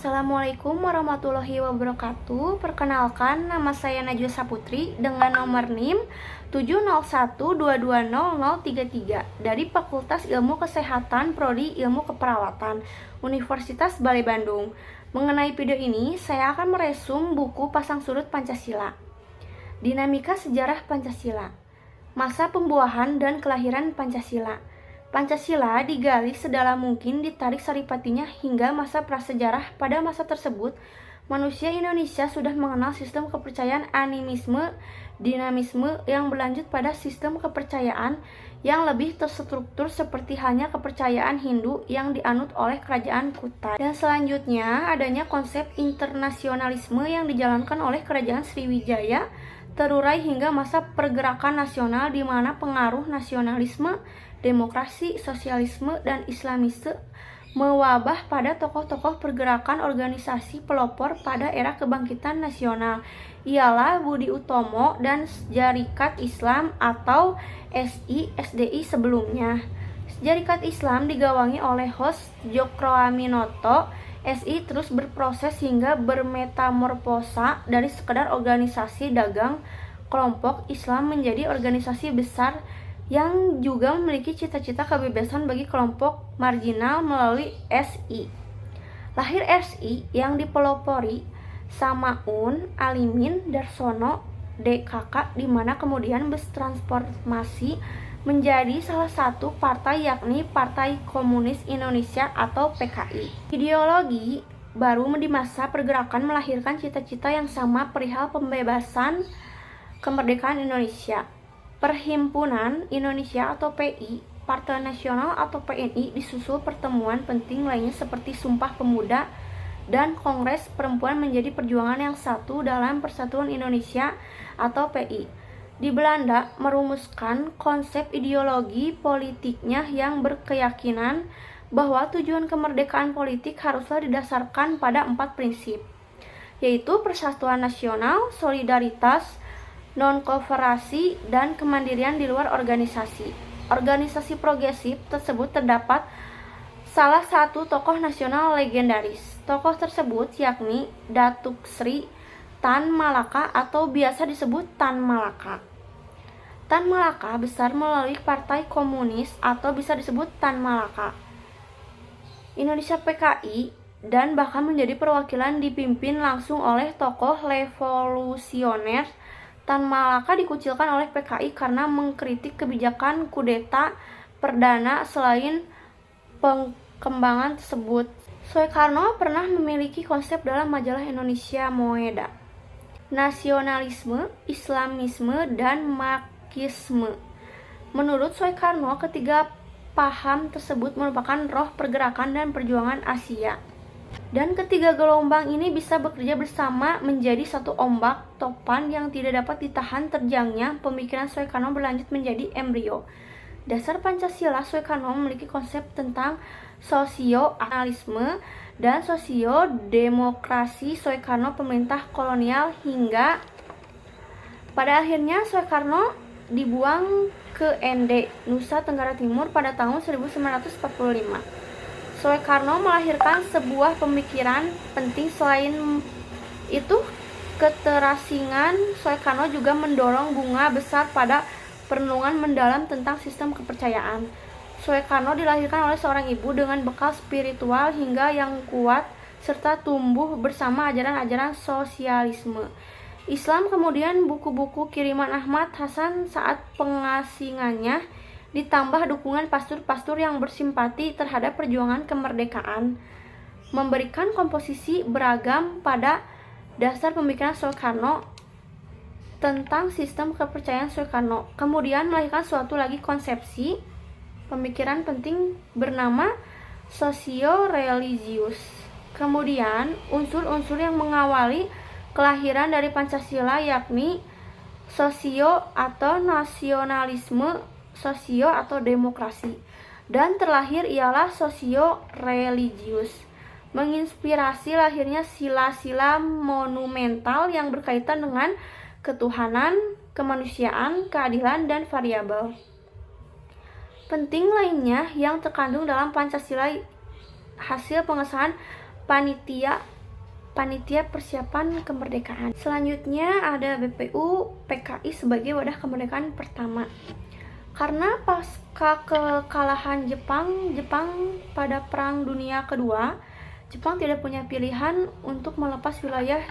Assalamualaikum warahmatullahi wabarakatuh. Perkenalkan, nama saya Najwa Saputri dengan nomor NIM 701220033 dari Fakultas Ilmu Kesehatan Prodi Ilmu Keperawatan Universitas Bali Bandung. Mengenai video ini, saya akan meresum buku Pasang Surut Pancasila. Dinamika Sejarah Pancasila. Masa pembuahan dan kelahiran Pancasila. Pancasila digali sedalam mungkin, ditarik saripatinya hingga masa prasejarah. Pada masa tersebut, manusia Indonesia sudah mengenal sistem kepercayaan animisme, dinamisme yang berlanjut pada sistem kepercayaan yang lebih terstruktur seperti halnya kepercayaan Hindu yang dianut oleh kerajaan Kutai. Dan selanjutnya adanya konsep internasionalisme yang dijalankan oleh kerajaan Sriwijaya terurai hingga masa pergerakan nasional di mana pengaruh nasionalisme, demokrasi, sosialisme, dan islamisme mewabah pada tokoh-tokoh pergerakan organisasi pelopor pada era kebangkitan nasional, ialah Budi Utomo dan Syarikat Islam atau SI/SDI sebelumnya. Syarikat Islam digawangi oleh host Djokroaminoto. SI terus berproses hingga bermetamorfosa dari sekedar organisasi dagang kelompok Islam menjadi organisasi besar yang juga memiliki cita-cita kebebasan bagi kelompok marginal melalui SI. Lahir SI yang dipelopori Samaun, Alimin, Darsono, DKK, di mana kemudian bertransformasi menjadi salah satu partai, yakni Partai Komunis Indonesia atau PKI. Ideologi baru di masa pergerakan melahirkan cita-cita yang sama perihal pembebasan kemerdekaan Indonesia. Perhimpunan Indonesia atau PI, Partai Nasional atau PNI disusul pertemuan penting lainnya seperti Sumpah Pemuda dan Kongres Perempuan menjadi perjuangan yang satu dalam Persatuan Indonesia atau PI. Di Belanda merumuskan konsep ideologi politiknya yang berkeyakinan bahwa tujuan kemerdekaan politik haruslah didasarkan pada 4 prinsip, yaitu persatuan nasional, solidaritas, non-kooperasi, dan kemandirian di luar organisasi. Organisasi progresif tersebut terdapat salah satu tokoh nasional legendaris. Tokoh tersebut yakni Datuk Sri Tan Malaka atau biasa disebut Tan Malaka. Tan Malaka besar melalui Partai Komunis atau bisa disebut Tan Malaka Indonesia PKI, dan bahkan menjadi perwakilan dipimpin langsung oleh tokoh revolusioner. Tan Malaka dikucilkan oleh PKI karena mengkritik kebijakan kudeta perdana. Selain perkembangan tersebut, Soekarno pernah memiliki konsep dalam majalah Indonesia Moeda: nasionalisme, islamisme, dan marxisme. Menurut Soekarno, ketiga paham tersebut merupakan roh pergerakan dan perjuangan Asia. Dan ketiga gelombang ini bisa bekerja bersama menjadi satu ombak topan yang tidak dapat ditahan terjangnya. Pemikiran Soekarno berlanjut menjadi embrio. Dasar Pancasila, Soekarno memiliki konsep tentang sosio-analisme dan sosio-demokrasi. Soekarno pemerintah kolonial hingga pada akhirnya Soekarno dibuang ke ND, Nusa Tenggara Timur pada tahun 1945. Soekarno melahirkan sebuah pemikiran penting. Selain itu, keterasingan Soekarno juga mendorong bunga besar pada perenungan mendalam tentang sistem kepercayaan. Soekarno dilahirkan oleh seorang ibu dengan bekal spiritual hingga yang kuat serta tumbuh bersama ajaran-ajaran sosialisme Islam. Kemudian buku-buku kiriman Ahmad Hasan saat pengasingannya ditambah dukungan pastor-pastor yang bersimpati terhadap perjuangan kemerdekaan memberikan komposisi beragam pada dasar pemikiran Soekarno tentang sistem kepercayaan Soekarno. Kemudian melahirkan suatu lagi konsepsi pemikiran penting bernama sosio-religius. Kemudian unsur-unsur yang mengawali kelahiran dari Pancasila yakni sosio atau nasionalisme, sosio atau demokrasi, dan terlahir ialah sosio-religius. Menginspirasi lahirnya sila-sila monumental yang berkaitan dengan ketuhanan, kemanusiaan, keadilan, dan variabel penting lainnya yang terkandung dalam Pancasila hasil pengesahan Panitia Persiapan Kemerdekaan. Selanjutnya ada BPU PKI sebagai wadah kemerdekaan pertama. Karena pasca kekalahan Jepang pada Perang Dunia Kedua, Jepang tidak punya pilihan untuk melepas wilayah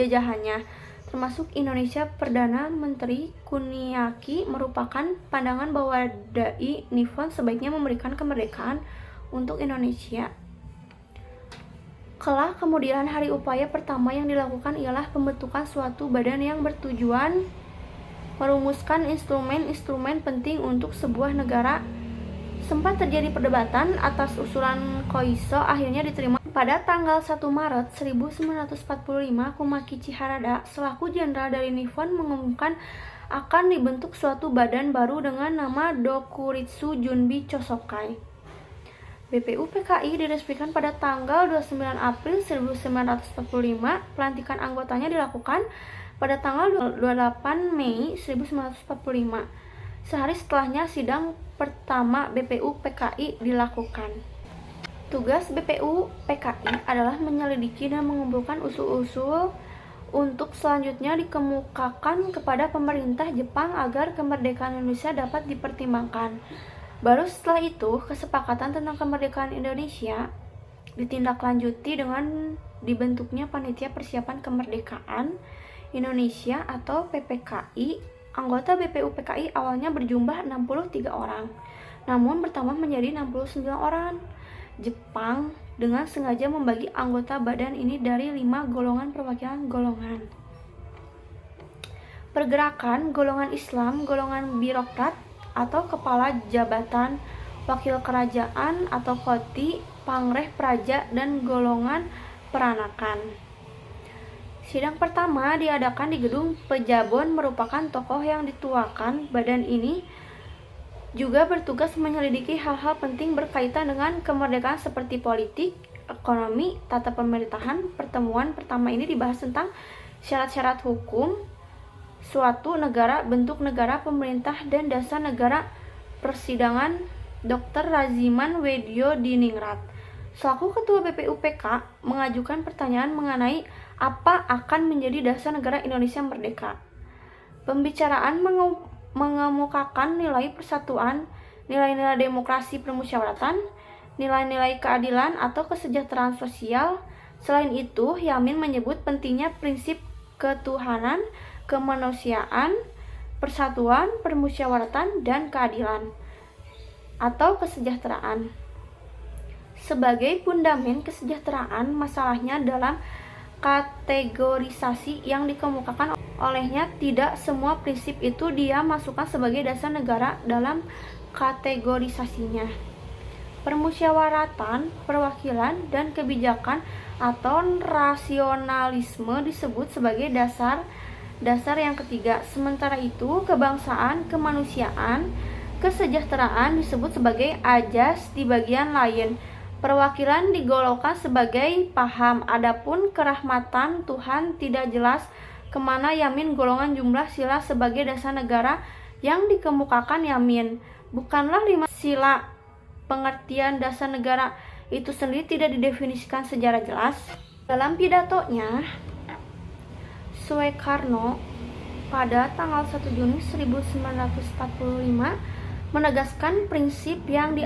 jajahannya, termasuk Indonesia. Perdana Menteri Kuniaki merupakan pandangan bahwa Dai Nippon sebaiknya memberikan kemerdekaan untuk Indonesia. Kelak kemudian hari upaya pertama yang dilakukan ialah pembentukan suatu badan yang bertujuan merumuskan instrumen-instrumen penting untuk sebuah negara. Sempat terjadi perdebatan atas usulan Koiso, akhirnya diterima. Pada tanggal 1 Maret 1945, Kumakichi Harada selaku jenderal dari Nippon mengumumkan akan dibentuk suatu badan baru dengan nama Dokuritsu Junbi Chosokai. BPU PKI diresmikan pada tanggal 29 April 1945. Pelantikan anggotanya dilakukan pada tanggal 28 Mei 1945. Sehari setelahnya sidang pertama BPU PKI dilakukan. Tugas BPU PKI adalah menyelidiki dan mengumpulkan usul-usul untuk selanjutnya dikemukakan kepada pemerintah Jepang agar kemerdekaan Indonesia dapat dipertimbangkan. Baru setelah itu, kesepakatan tentang kemerdekaan Indonesia ditindaklanjuti dengan dibentuknya Panitia Persiapan Kemerdekaan Indonesia atau PPKI. Anggota BPU PKI awalnya berjumlah 63 orang, namun bertambah menjadi 69 orang. Jepang dengan sengaja membagi anggota badan ini dari 5 golongan perwakilan golongan. Pergerakan, golongan Islam, golongan birokrat atau kepala jabatan, wakil kerajaan atau koti, pangreh praja, dan golongan peranakan. Sidang pertama diadakan di gedung Pejabon, merupakan tokoh yang dituakan. Badan ini juga bertugas menyelidiki hal-hal penting berkaitan dengan kemerdekaan seperti politik, ekonomi, tata pemerintahan. Pertemuan pertama ini dibahas tentang syarat-syarat hukum suatu negara, bentuk negara, pemerintah, dan dasar negara. Persidangan Dr. Raziman Wedyo Diningrat selaku Ketua BPUPK mengajukan pertanyaan mengenai apa akan menjadi dasar negara Indonesia merdeka. Pembicaraan mengemukakan nilai persatuan, nilai-nilai demokrasi permusyawaratan, nilai-nilai keadilan atau kesejahteraan sosial. Selain itu, Yamin menyebut pentingnya prinsip ketuhanan, kemanusiaan, persatuan, permusyawaratan, dan keadilan atau kesejahteraan. Sebagai fundamen kesejahteraan, masalahnya dalam kategorisasi yang dikemukakan olehnya. Tidak semua prinsip itu dia masukkan sebagai dasar negara dalam kategorisasinya. Permusyawaratan, perwakilan, dan kebijakan atau rasionalisme disebut sebagai dasar yang ketiga. Sementara itu, kebangsaan, kemanusiaan, kesejahteraan disebut sebagai ajas di bagian lain. Perwakilan digolongkan sebagai paham. Adapun kerahmatan Tuhan tidak jelas kemana Yamin golongan jumlah sila sebagai dasar negara yang dikemukakan Yamin. Bukanlah 5 sila. Pengertian dasar negara itu sendiri tidak didefinisikan secara jelas. Dalam pidatonya, Soekarno pada tanggal 1 Juni 1945 menegaskan prinsip yang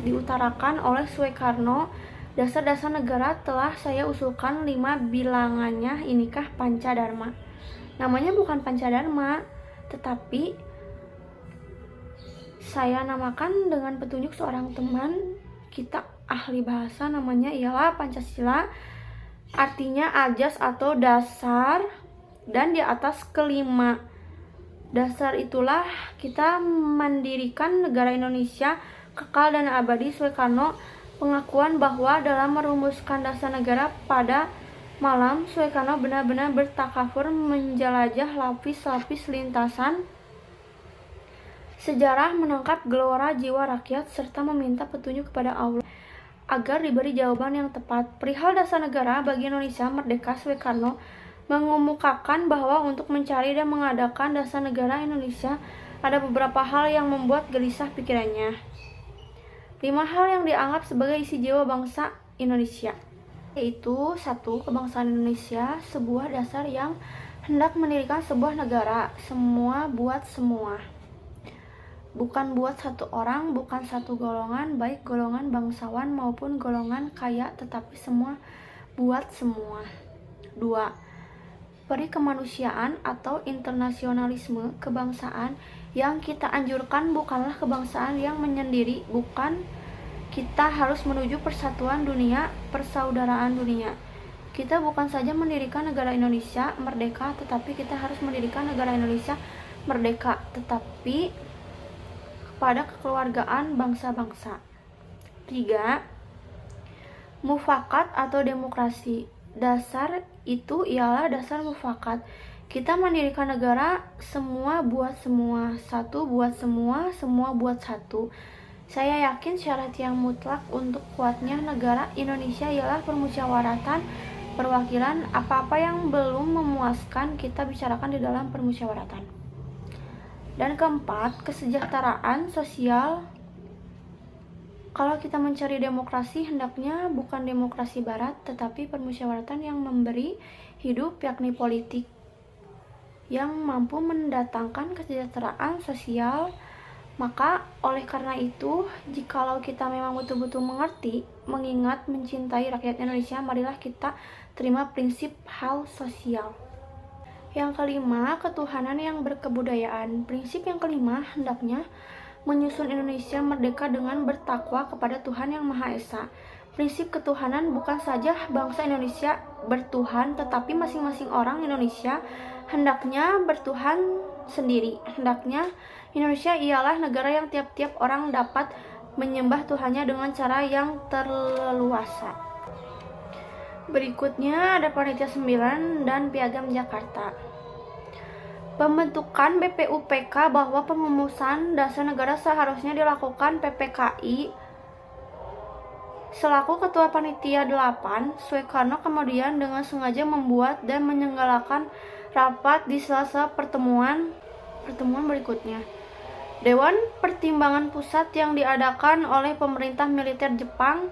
diutarakan oleh Soekarno. Dasar-dasar negara telah saya usulkan 5 bilangannya, inikah Pancadharma. Namanya bukan Pancadharma, tetapi saya namakan dengan petunjuk seorang teman kita ahli bahasa, namanya ialah Pancasila. Artinya ajas atau dasar, dan di atas kelima dasar itulah kita mendirikan negara Indonesia kekal dan abadi. Soekarno pengakuan bahwa dalam merumuskan dasar negara pada malam, Soekarno benar-benar bertakafur menjelajah lapis-lapis lintasan sejarah, menangkap gelora jiwa rakyat, serta meminta petunjuk kepada Allah agar diberi jawaban yang tepat. Perihal dasar negara bagi Indonesia merdeka, Soekarno mengemukakan bahwa untuk mencari dan mengadakan dasar negara Indonesia ada beberapa hal yang membuat gelisah pikirannya. 5 hal yang dianggap sebagai isi jiwa bangsa Indonesia. yaitu satu, kebangsaan Indonesia, sebuah dasar yang hendak mendirikan sebuah negara, semua buat semua. Bukan buat satu orang, bukan satu golongan, baik golongan bangsawan maupun golongan kaya, tetapi semua buat semua. Dua, peri kemanusiaan atau internasionalisme kebangsaan yang kita anjurkan bukanlah kebangsaan yang menyendiri, bukan kita harus menuju persatuan dunia, persaudaraan dunia. Kita bukan saja mendirikan negara Indonesia merdeka, tetapi kita harus mendirikan negara Indonesia merdeka, tetapi kepada kekeluargaan bangsa-bangsa. 3. Mufakat atau demokrasi. Dasar itu ialah dasar mufakat. Kita mendirikan negara semua buat semua, satu buat semua, semua buat satu. Saya yakin syarat yang mutlak untuk kuatnya negara Indonesia ialah permusyawaratan, perwakilan. Apa-apa yang belum memuaskan kita bicarakan di dalam permusyawaratan. Dan keempat, kesejahteraan sosial. Kalau kita mencari demokrasi, hendaknya bukan demokrasi barat, tetapi permusyawaratan yang memberi hidup, yakni politik, yang mampu mendatangkan kesejahteraan sosial. Maka oleh karena itu, jikalau kita memang betul-betul mengerti, mengingat, mencintai rakyat Indonesia, marilah kita terima prinsip hal sosial. Yang kelima, ketuhanan yang berkebudayaan. Prinsip yang kelima, hendaknya menyusun Indonesia merdeka dengan bertakwa kepada Tuhan Yang Maha Esa. Prinsip ketuhanan bukan saja bangsa Indonesia bertuhan, tetapi masing-masing orang Indonesia hendaknya bertuhan sendiri. Hendaknya Indonesia ialah negara yang tiap-tiap orang dapat menyembah Tuhannya dengan cara yang terleluasa. Berikutnya ada Panitia 9 dan Piagam Jakarta. Pembentukan BPUPK bahwa pengumusan dasar negara seharusnya dilakukan PPKI. Selaku Ketua Panitia 8, Soekarno kemudian dengan sengaja membuat dan menyelenggarakan rapat di sela-sela pertemuan berikutnya. Dewan Pertimbangan Pusat yang diadakan oleh pemerintah militer Jepang.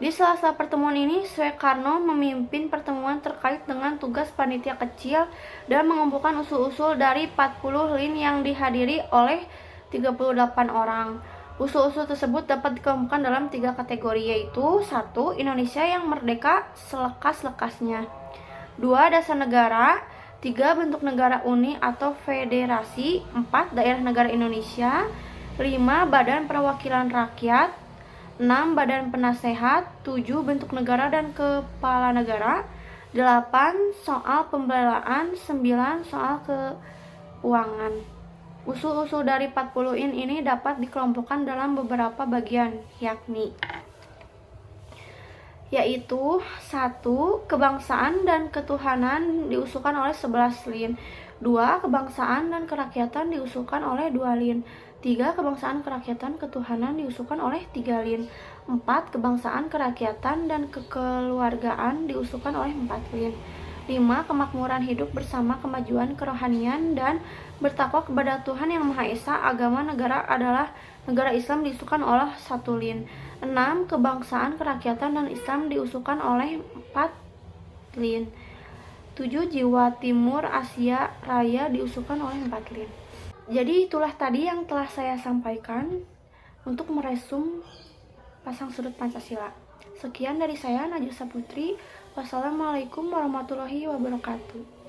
Di sela-sela pertemuan ini, Soekarno memimpin pertemuan terkait dengan tugas panitia kecil dan mengumpulkan usul-usul dari 40 lin yang dihadiri oleh 38 orang. Usul-usul tersebut dapat dikelompokkan dalam 3 kategori, yaitu 1. Indonesia yang merdeka selekas-lekasnya. 2. Dasar negara. 3. Bentuk negara uni atau federasi. 4. Daerah negara Indonesia. 5. Badan Perwakilan Rakyat. 6. Badan Penasehat. 7. Bentuk negara dan kepala negara. 8. Soal pembelaan. 9. Soal keuangan. Usul-usul dari 40 ini dapat dikelompokkan dalam beberapa bagian, yaitu 1. Kebangsaan dan ketuhanan diusulkan oleh 11 lin. 2. Kebangsaan dan kerakyatan diusulkan oleh 2 lin. 3. Kebangsaan, kerakyatan, ketuhanan diusulkan oleh 3 lin. 4. Kebangsaan, kerakyatan, dan kekeluargaan diusulkan oleh 4 lin. 5. Kemakmuran hidup bersama, kemajuan kerohanian, dan bertakwa kepada Tuhan Yang Maha Esa. Agama negara adalah negara Islam diusulkan oleh 1 lin. 6. Kebangsaan, kerakyatan, dan Islam diusulkan oleh 4 lin. 7. Jiwa Timur Asia Raya diusulkan oleh 4 lin. Jadi itulah tadi yang telah saya sampaikan untuk meresum pasang surut Pancasila. Sekian dari saya, Najwa Putri. Wassalamualaikum warahmatullahi wabarakatuh.